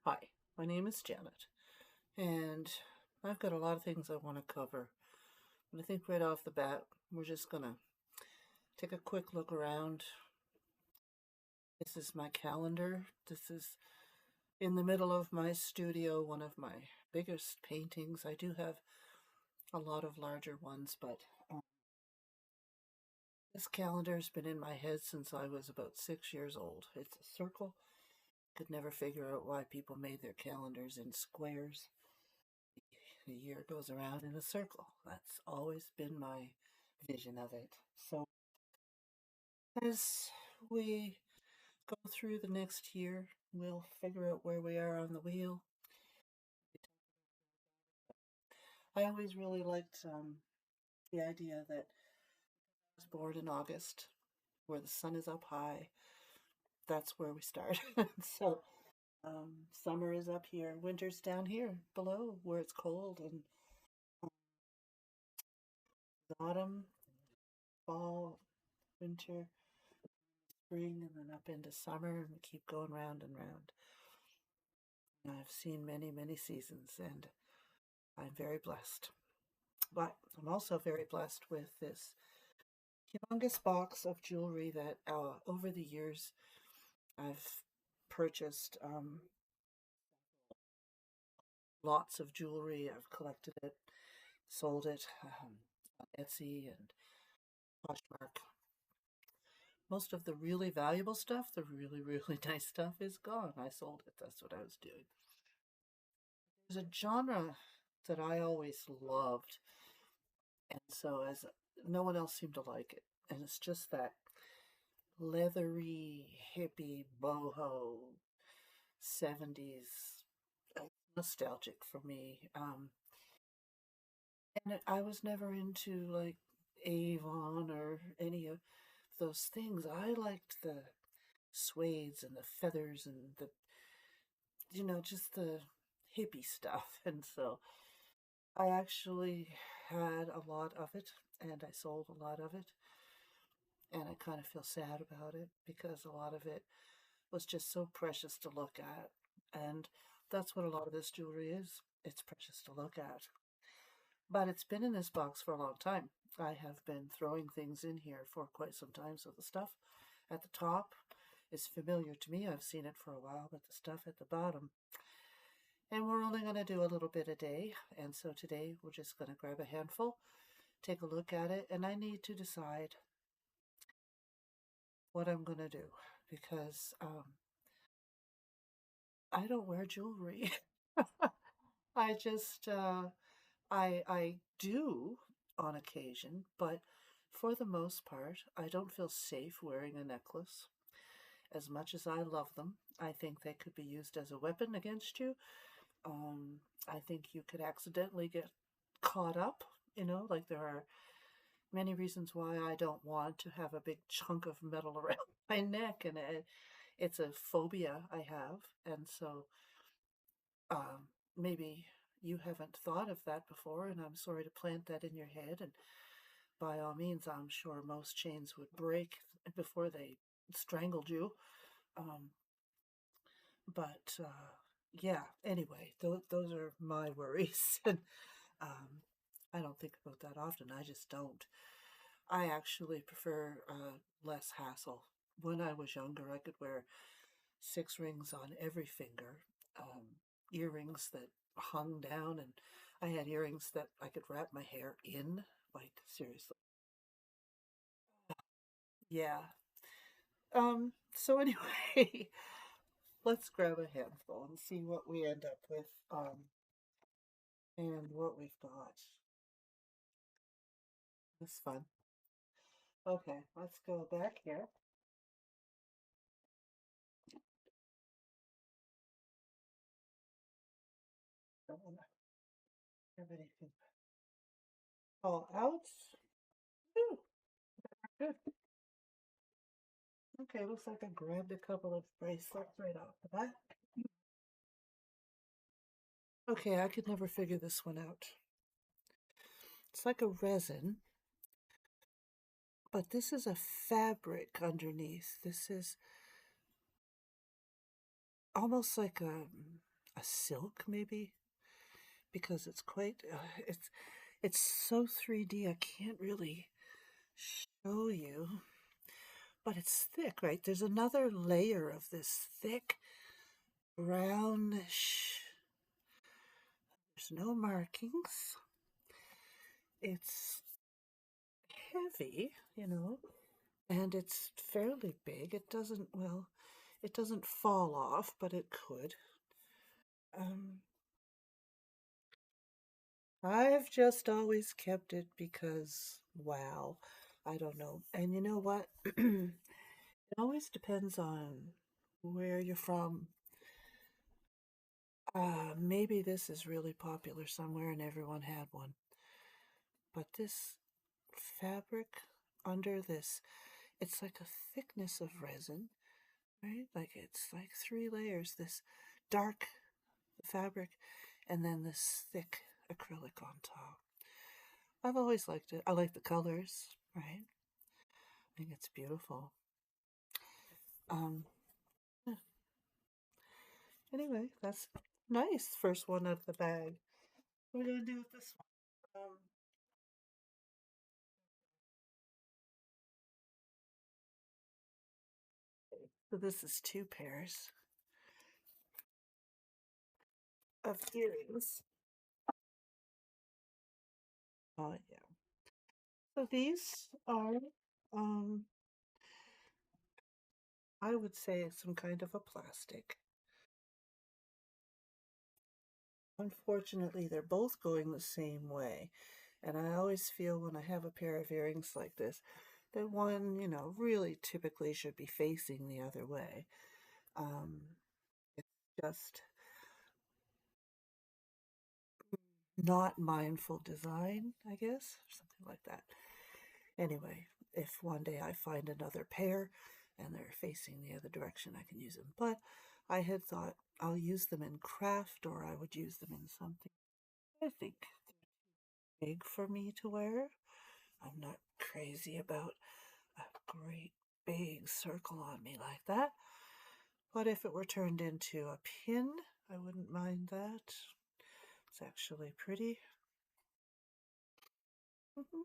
Hi, my name is Janet, and I've got a lot of things I want to cover. But I think right off the bat, we're just going to take a quick look around. This is my calendar. This is in the middle of my studio, one of my biggest paintings. I do have a lot of larger ones, but this calendar's been in my head since I was about 6 years old. It's a circle. Could never figure out why people made their calendars in squares. The year goes around in a circle. That's always been my vision of it. So, as we go through the next year, we'll figure out where we are on the wheel. I always really liked the idea that I was born in August, where the sun is up high. That's where we start. So, summer is up here, winter's down here below, where it's cold, and autumn, fall, winter, spring, and then up into summer, and we keep going round and round. I've seen many, many seasons, and I'm very blessed. But I'm also very blessed with this humongous box of jewelry that over the years I've purchased lots of jewelry. I've collected it, sold it on Etsy and Poshmark. Most of the really valuable stuff, the really, really nice stuff, is gone. I sold it. That's what I was doing. There's a genre that I always loved, and so as no one else seemed to like it, and it's just that leathery, hippie, boho 70s nostalgic for me. And I was never into like Avon or any of those things. I liked the suedes and the feathers and just the hippie stuff. And so I actually had a lot of it and I sold a lot of it. And I kind of feel sad about it because a lot of it was just so precious to look at. And that's what a lot of this jewelry is. It's precious to look at. But it's been in this box for a long time. I have been throwing things in here for quite some time. So the stuff at the top is familiar to me. I've seen it for a while, but the stuff at the bottom. And we're only going to do a little bit a day. And so today we're just going to grab a handful, take a look at it, and I need to decide what I'm going to do because I don't wear jewelry. I just I do on occasion, but for the most part, I don't feel safe wearing a necklace. As much as I love them, I think they could be used as a weapon against you. I think you could accidentally get caught up, like there are many reasons why I don't want to have a big chunk of metal around my neck, and it's a phobia I have, and so maybe you haven't thought of that before, and I'm sorry to plant that in your head. And by all means, I'm sure most chains would break before they strangled you. Um, but yeah, anyway, those are my worries. And um, I don't think about that often. I just don't. I actually prefer less hassle. When I was younger, I could wear 6 rings on every finger, earrings that hung down, and I had earrings that I could wrap my hair in. Like, seriously. Yeah. So anyway, let's grab a handful and see what we end up with, and what we've got. It's fun. Okay, let's go back here. Don't want to have anything fall out. Ooh, good. Okay, looks like I grabbed a couple of bracelets right off the bat. Okay, I could never figure this one out. It's like a resin, but this is a fabric underneath. This is almost like a a silk maybe, because it's quite it's so 3D I can't really show you, but it's thick, right? There's another layer of this thick brownish. There's no markings. It's heavy, and it's fairly big. It doesn't, well, it doesn't fall off, but it could. Um, I've just always kept it because, wow, I don't know. And you know what? It always depends on where you're from. Maybe this is really popular somewhere and everyone had one. But this fabric under this, it's like a thickness of resin, right? Like it's like 3 layers, this dark fabric and then this thick acrylic on top. I've always liked it. I like the colors, right? I think it's beautiful. Um, yeah. Anyway, that's nice. First one out of the bag. What are we gonna do with this one? So this is 2 pairs of earrings. Oh yeah. So these are, um, I would say some kind of a plastic. Unfortunately, they're both going the same way. And I always feel when I have a pair of earrings like this, that one, really typically should be facing the other way. Um, it's just not mindful design, I guess, or something like that. Anyway, if one day I find another pair and they're facing the other direction, I can use them. But I had thought I'll use them in craft or I would use them in something I think big for me to wear. I'm not crazy about a great big circle on me like that. But if it were turned into a pin, I wouldn't mind that. It's actually pretty. Hmm.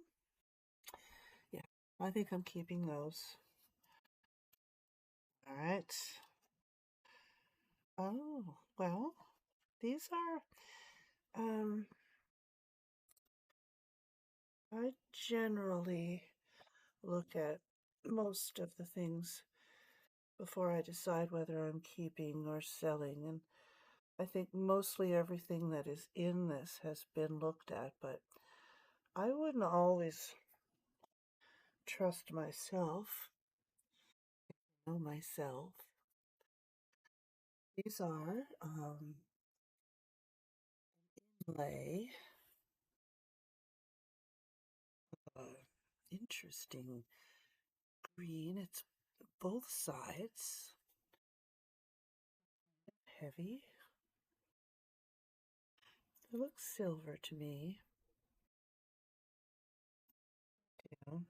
Yeah, I think I'm keeping those. All right. Oh, well, these I generally look at most of the things before I decide whether I'm keeping or selling. And I think mostly everything that is in this has been looked at, but I wouldn't always trust myself, know myself. These are inlay, interesting green. It's both sides, heavy. It looks silver to me. You know,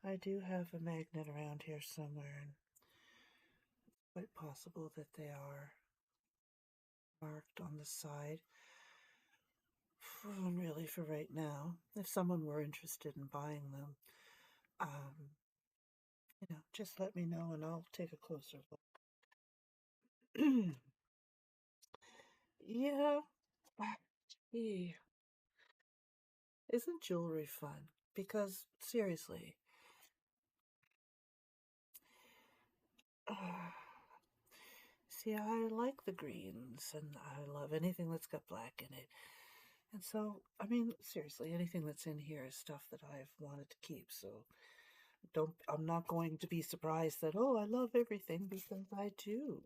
I do have a magnet around here somewhere, and it's quite possible that they are marked on the side. Really, for right now, if someone were interested in buying them, um, just let me know and I'll take a closer look. Yeah, gee, isn't jewelry fun? Because seriously, uh, see, I like the greens and I love anything that's got black in it. And so, I mean, seriously, anything that's in here is stuff that I've wanted to keep. So I'm not going to be surprised that, oh, I love everything because I do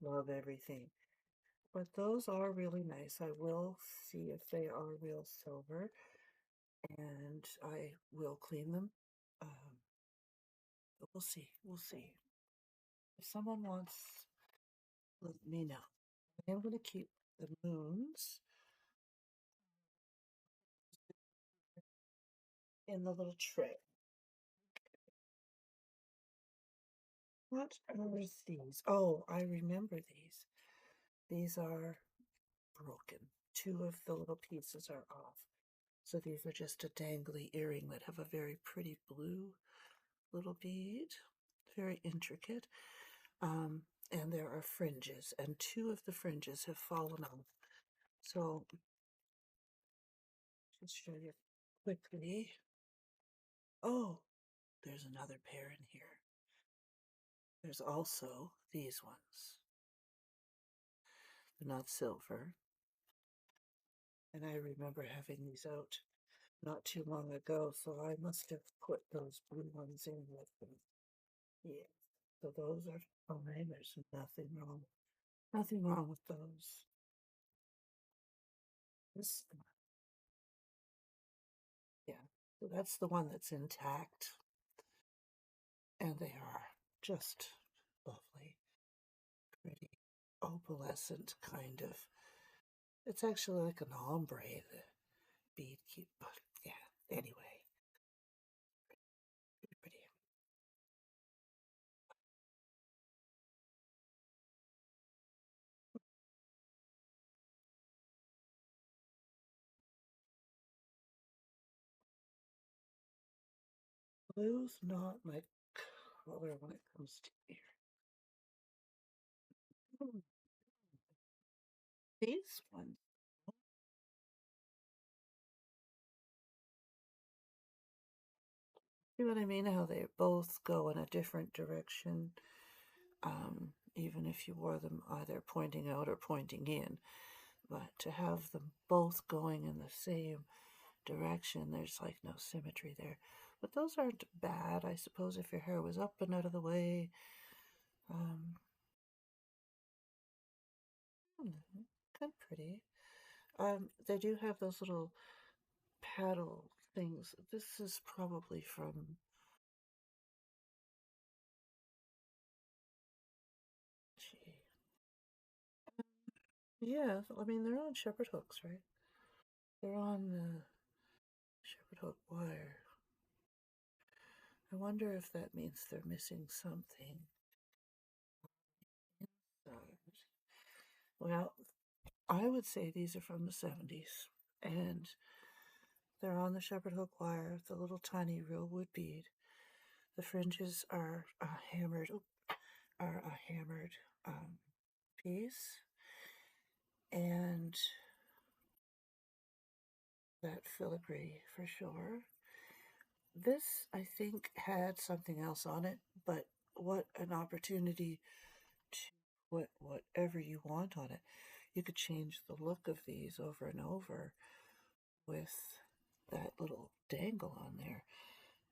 love everything. But those are really nice. I will see if they are real silver and I will clean them. Um, but we'll see. We'll see. If someone wants, let me know. I am going to keep the moons in the little tray. What are these? Oh, I remember these. These are broken. Two of the little pieces are off. So these are just a dangly earring that have a very pretty blue little bead, very intricate. And there are fringes, and two of the fringes have fallen off. So just show you quickly. Oh, there's another pair in here. There's also these ones. They're not silver. And I remember having these out not too long ago, so I must have put those blue ones in with them. Yeah. So those are fine. There's nothing wrong. Nothing wrong with those. This, yeah. So that's the one that's intact. And they are just lovely, pretty, opalescent kind of. It's actually like an ombre, the bead keep, but yeah, anyway, pretty. Blue's not my color when it comes to here. Hmm, these ones. See what I mean? How they both go in a different direction, even if you wore them either pointing out or pointing in. But to have them both going in the same direction, there's like no symmetry there. But those aren't bad, I suppose, if your hair was up and out of the way. Um, Kind of pretty. They do have those little paddle things. This is probably from. Gee. Yeah, I mean, they're on shepherd hooks, right? They're on the shepherd hook wire. I wonder if that means they're missing something inside. Well, I would say these are from the 70s, and they're on the shepherd hook wire, the little tiny real wood bead. The fringes are hammered, are a hammered piece, and that filigree for sure. This, I think, had something else on it, but what an opportunity to put whatever you want on it. You could change the look of these over and over with that little dangle on there.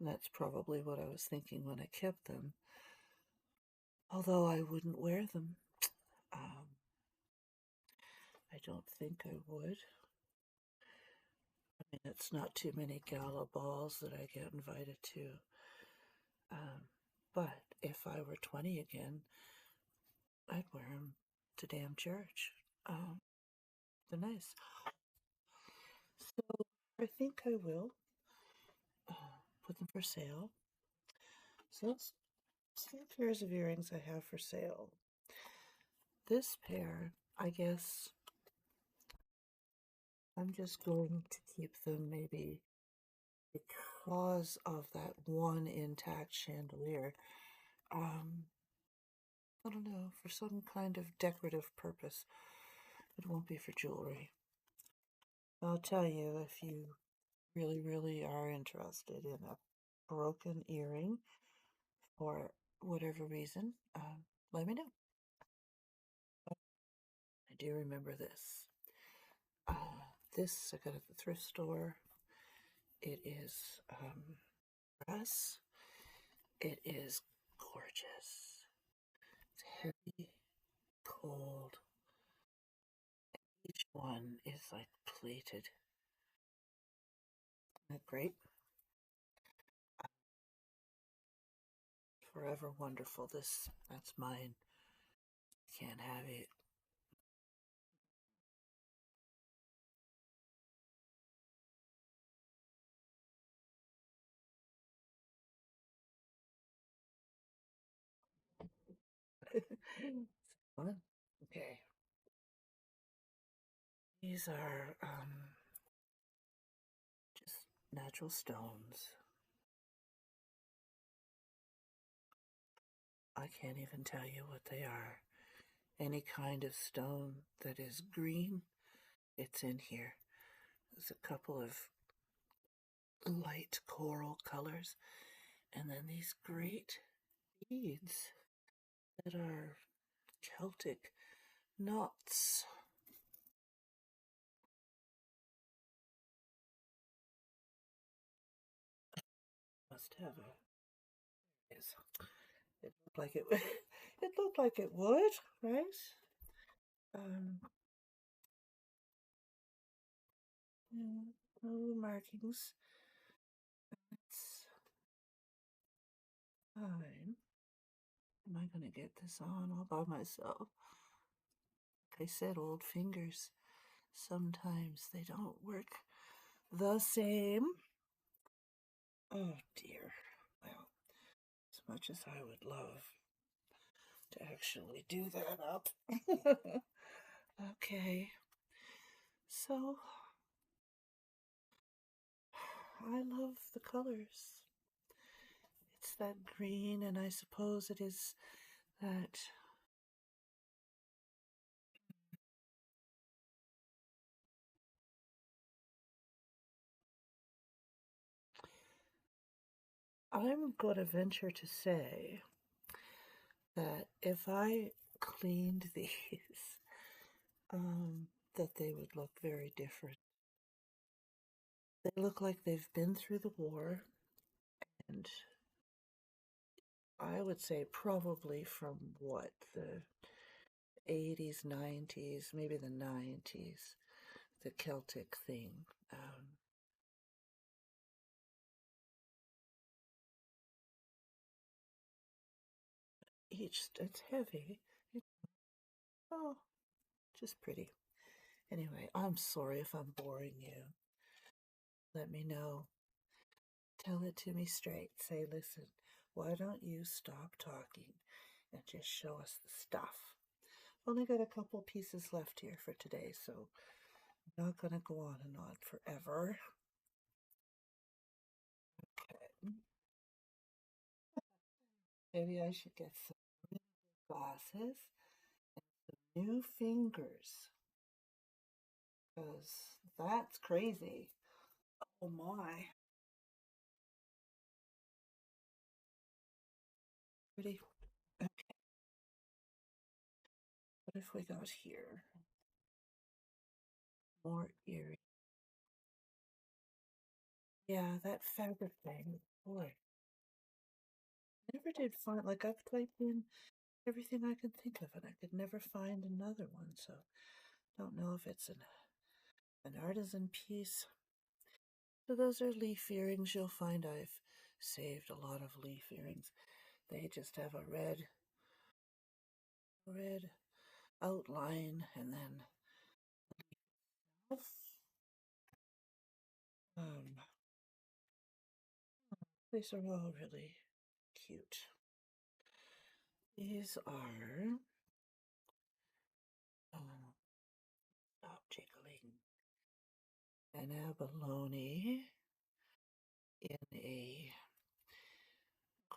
And that's probably what I was thinking when I kept them. Although I wouldn't wear them. I don't think I would. I mean, it's not too many gala balls that I get invited to. Um, but if I were 20 again, I'd wear them to damn church. They're nice. So I think I will put them for sale. So let's see the pairs of earrings I have for sale. This pair, I guess I'm just going to keep them maybe because of that one intact chandelier. I don't know, for some kind of decorative purpose. It won't be for jewelry. I'll tell you if you really, really are interested in a broken earring for whatever reason, let me know. I do remember this. This I got at the thrift store. It is brass. It is gorgeous. It's heavy, cold. Each one is like plated. Isn't that great? Forever wonderful. That's mine. Can't have it. It's fun. Okay. These are just natural stones. I can't even tell you what they are. Any kind of stone that is green, it's in here. There's a couple of light coral colors, and then these great beads that are Celtic knots. Must have a. Yes. It looked like it. It looked like it would, right? Um, no markings. It's fine. Am I gonna get this on all by myself? Like I said, old fingers. Sometimes they don't work the same. Oh dear. Well, as much as I would love to actually do that up. Okay. So, I love the colors. It's that green, and I suppose it is that. I'm going to venture to say that if I cleaned these, that they would look very different. They look like they've been through the war, and I would say probably from what, the 80s, 90s, maybe the 90s, the Celtic thing. It's heavy. Oh, just pretty. Anyway, I'm sorry if I'm boring you. Let me know. Tell it to me straight. Say, listen, why don't you stop talking and just show us the stuff? Only got a couple pieces left here for today, so I'm not going to go on and on forever. Okay. Maybe I should get some glasses and some new fingers, because that's crazy. Oh my. Pretty. Okay, what have we got here? More earrings. Yeah, that fabric thing. Boy, never did find, like, I've typed in everything I could think of, and I could never find another one. So don't know if it's an artisan piece. So those are leaf earrings. You'll find I've saved a lot of leaf earrings. They just have a red outline, and then um, these are all really cute. These are stop jiggling, an abalone in a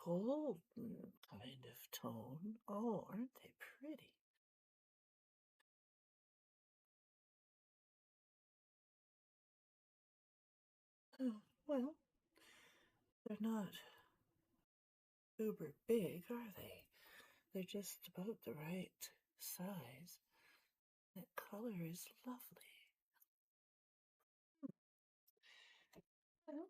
golden kind of tone. Oh, aren't they pretty? Oh, well, they're not uber big, are they? They're just about the right size. That color is lovely. Well,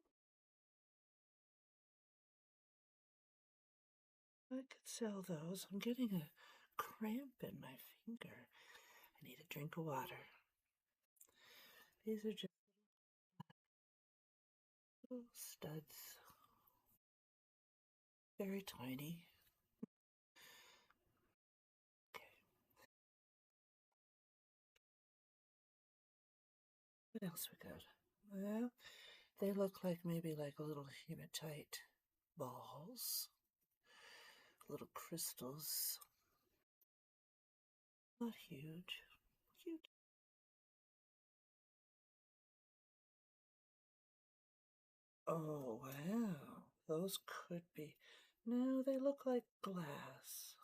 I could sell those. I'm getting a cramp in my finger. I need a drink of water. These are just little studs. Very tiny. Okay, what else we got? Well, they look like maybe like little hematite balls. Little crystals. Not huge. Cute. Oh, wow. Those could be. No, they look like glass.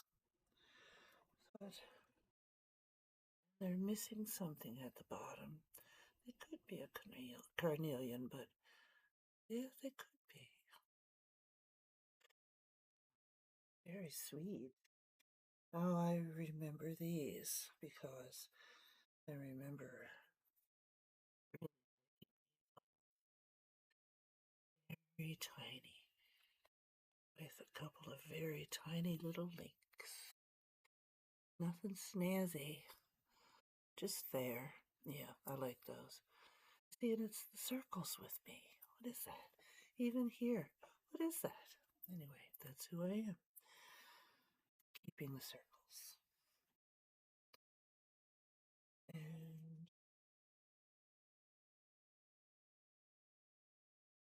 But they're missing something at the bottom. They could be a carnelian, but yeah, they could be. Very sweet. Oh, I remember these because I remember very tiny with a couple of very tiny little links. Nothing snazzy, just there. Yeah, I like those. See, and it's the circles with me. What is that? Even here, what is that? Anyway, that's who I am. Keeping the circles. And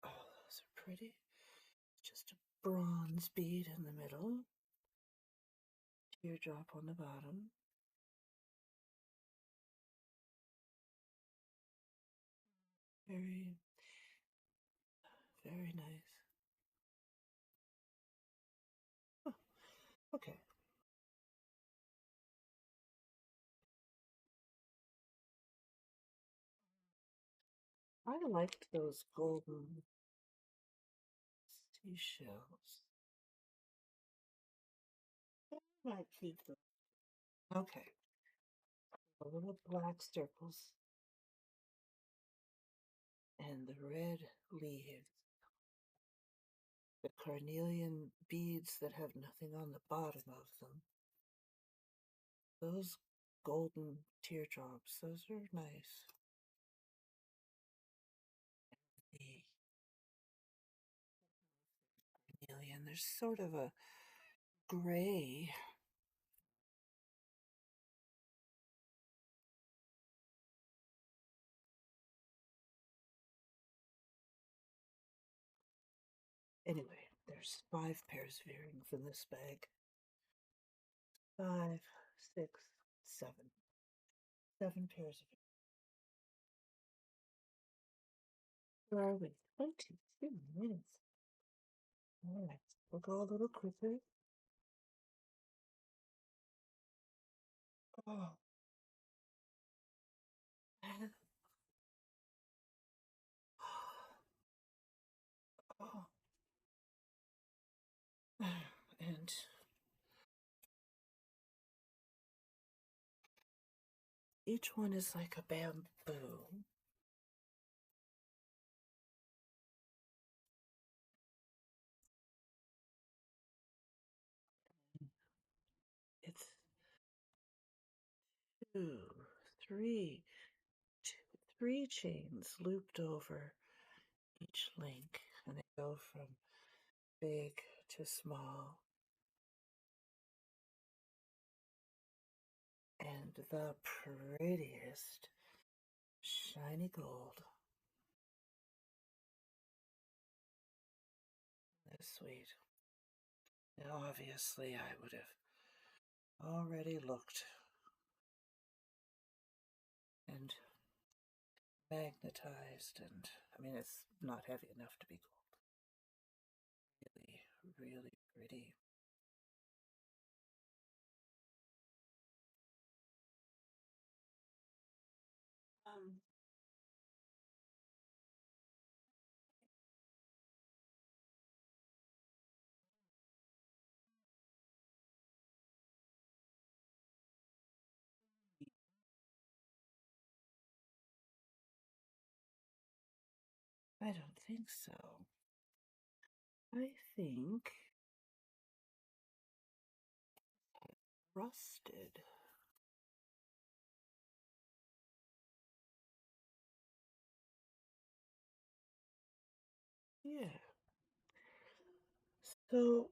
oh, those are pretty. Just a bronze bead in the middle, teardrop on the bottom. Very, very nice. Oh, okay. I liked those golden seashells. I might keep them. Okay. The little black circles and the red leaves. The carnelian beads that have nothing on the bottom of them. Those golden teardrops, those are nice. The carnelian, there's sort of a gray. Anyway, there's 5 pairs of earrings in this bag. 5, 6, 7. 7 pairs of earrings. Where are we? 22 minutes. All right, we'll go a little quicker. Oh, oh. And each one is like a bamboo. It's two, three, two, 3 chains looped over each link, and they go from big to small. And the prettiest shiny gold. That's sweet. Now, obviously, I would have already looked and magnetized, and I mean, it's not heavy enough to be gold. Really, really pretty. Um, I don't think so. I think rusted. Yeah. So,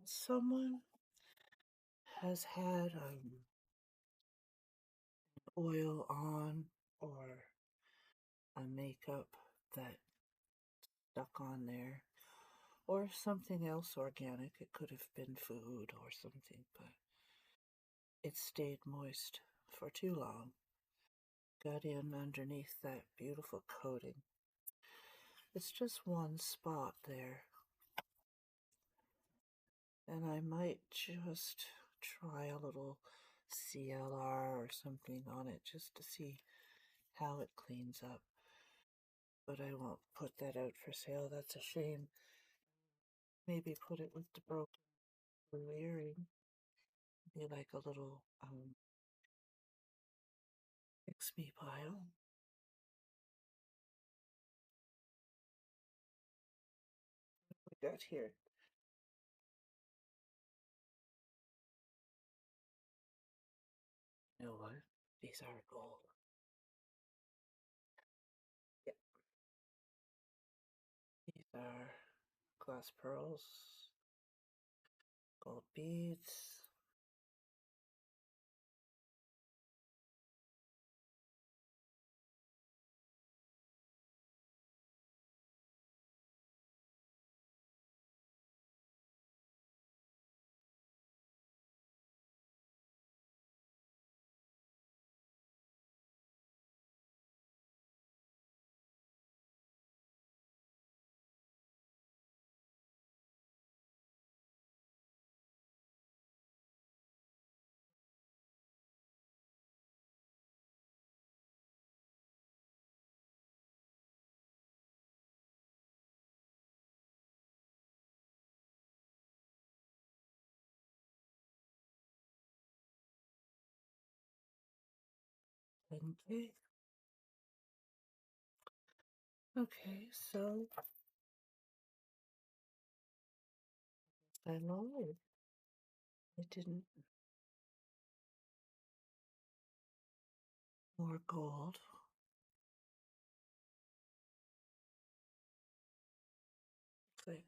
someone has had oil on or a makeup that stuck on there or something else organic. It could have been food or something, but it stayed moist for too long. Got in underneath that beautiful coating. It's just one spot there. And I might just try a little CLR or something on it just to see how it cleans up. But I won't put that out for sale. That's a shame. Maybe put it with the broken blue earring. Be like a little fix me pile. What we got here? You know what? These are gold. Yep. These are glass pearls, gold beads. Okay. Okay, so I lied. I didn't. More gold. Like,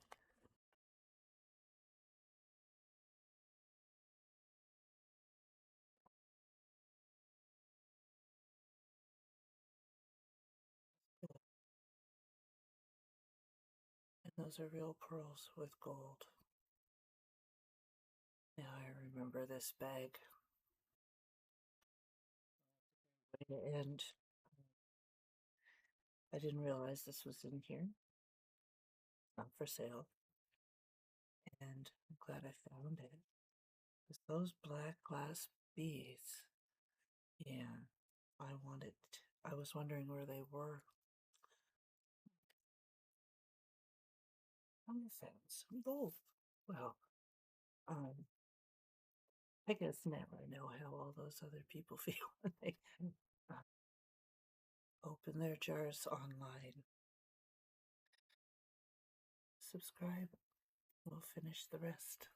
and those are real pearls with gold. Now I remember this bag. And I didn't realize this was in here. Not for sale. And I'm glad I found it. Because those black glass beads, yeah, I wanted, I was wondering where they were. I found some gold. Well, um, I guess now I know how all those other people feel when they open their jars online. Subscribe. We'll finish the rest.